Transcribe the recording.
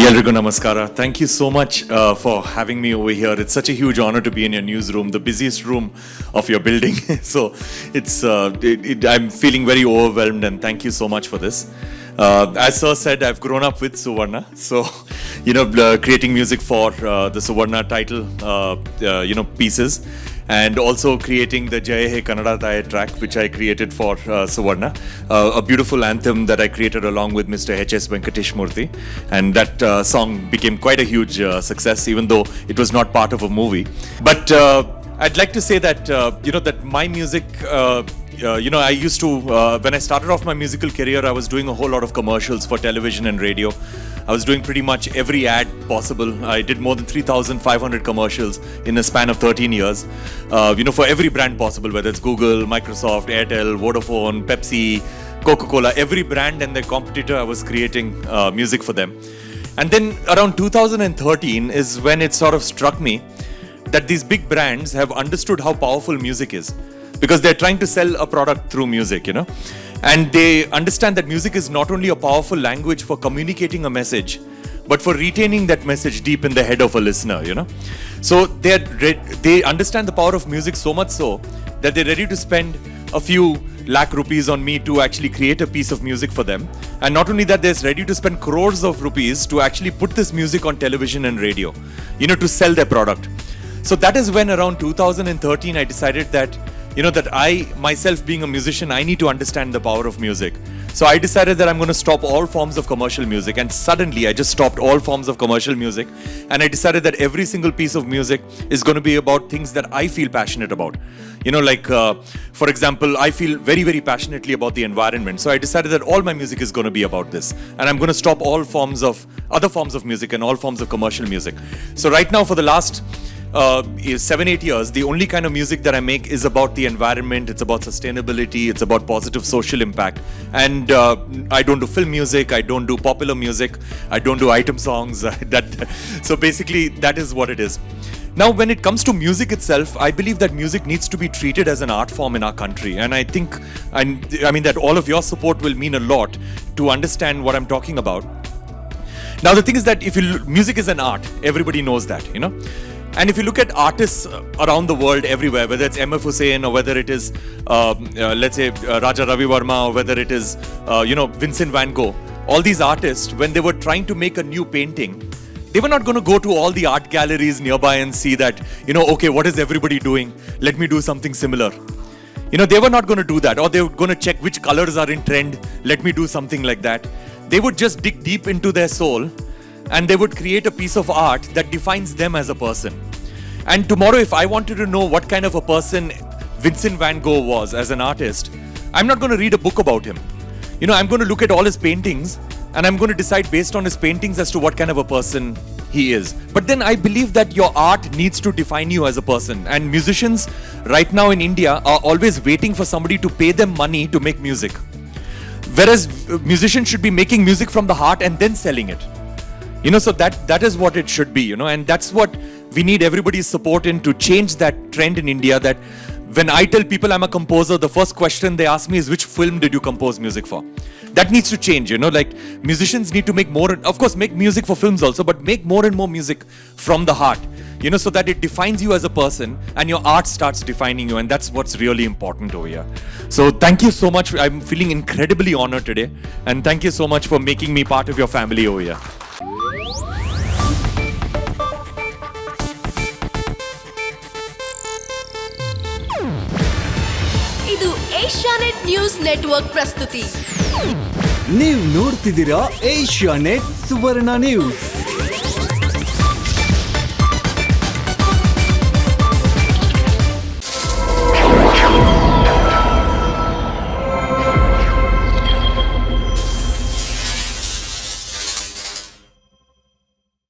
Yelrigu Namaskara. Thank you so much for having me over here. It's such a huge honor to be in your newsroom, the busiest room of your building. So I'm feeling very overwhelmed, and thank you so much for this. As Sir said, I've grown up with Suvarna. So, creating music for the Suvarna title, pieces. And also creating the Jai He Kannada track, which I created for Suvarna, a beautiful anthem that I created along with Mr. H.S. Venkatesh Murthy. And that song became quite a huge success, even though it was not part of a movie. But I'd like to say that, that my music, I used to, when I started off my musical career, I was doing a whole lot of commercials for television and radio. I was doing pretty much every ad possible. I did more than 3,500 commercials in a span of 13 years, for every brand possible, whether it's Google, Microsoft, Airtel, Vodafone, Pepsi, Coca-Cola, every brand and their competitor, I was creating music for them. And then around 2013 is when it sort of struck me that these big brands have understood how powerful music is, because they're trying to sell a product through music, And they understand that music is not only a powerful language for communicating a message, but for retaining that message deep in the head of a listener, So they understand the power of music so much so that they're ready to spend a few lakh rupees on me to actually create a piece of music for them. And not only that, they're ready to spend crores of rupees to actually put this music on television and radio, to sell their product. So that is when around 2013, I decided that that I, myself being a musician, I need to understand the power of music. So I decided that I'm going to stop all forms of commercial music. And suddenly I just stopped all forms of commercial music. And I decided that every single piece of music is going to be about things that I feel passionate about. For example, I feel very, very passionately about the environment. So I decided that all my music is going to be about this. And I'm going to stop all other forms of music and all forms of commercial music. So right now, for the last 7-8 years, the only kind of music that I make is about the environment, it's about sustainability, it's about positive social impact. And I don't do film music, I don't do popular music, I don't do item songs. So basically, that is what it is. Now, when it comes to music itself, I believe that music needs to be treated as an art form in our country. And I think, that all of your support will mean a lot to understand what I'm talking about. Now, the thing is that music is an art, everybody knows that, And if you look at artists around the world everywhere, whether it's M.F. Hussain or whether it is, Raja Ravi Verma, or whether it is, Vincent van Gogh, all these artists, when they were trying to make a new painting, they were not going to go to all the art galleries nearby and see that, okay, what is everybody doing? Let me do something similar. They were not going to do that, or they were going to check which colors are in trend. Let me do something like that. They would just dig deep into their soul, and they would create a piece of art that defines them as a person. And tomorrow, if I wanted to know what kind of a person Vincent van Gogh was as an artist, I'm not going to read a book about him. I'm going to look at all his paintings, and I'm going to decide based on his paintings as to what kind of a person he is. But then I believe that your art needs to define you as a person. And musicians right now in India are always waiting for somebody to pay them money to make music. Whereas musicians should be making music from the heart and then selling it. So that is what it should be, and that's what we need everybody's support in to change that trend in India, that when I tell people I'm a composer, the first question they ask me is, which film did you compose music for? That needs to change, musicians need to make more, of course, make music for films also, but make more and more music from the heart, so that it defines you as a person and your art starts defining you, and that's what's really important over here. So thank you so much. I'm feeling incredibly honored today, and thank you so much for making me part of your family over here. ಇದು Asianet news network ಪ್ರಸ್ತುತಿ. ನೀವು ನೋಡ್ತಿದ್ದೀರಾ Asianet ಸುವರ್ಣ news.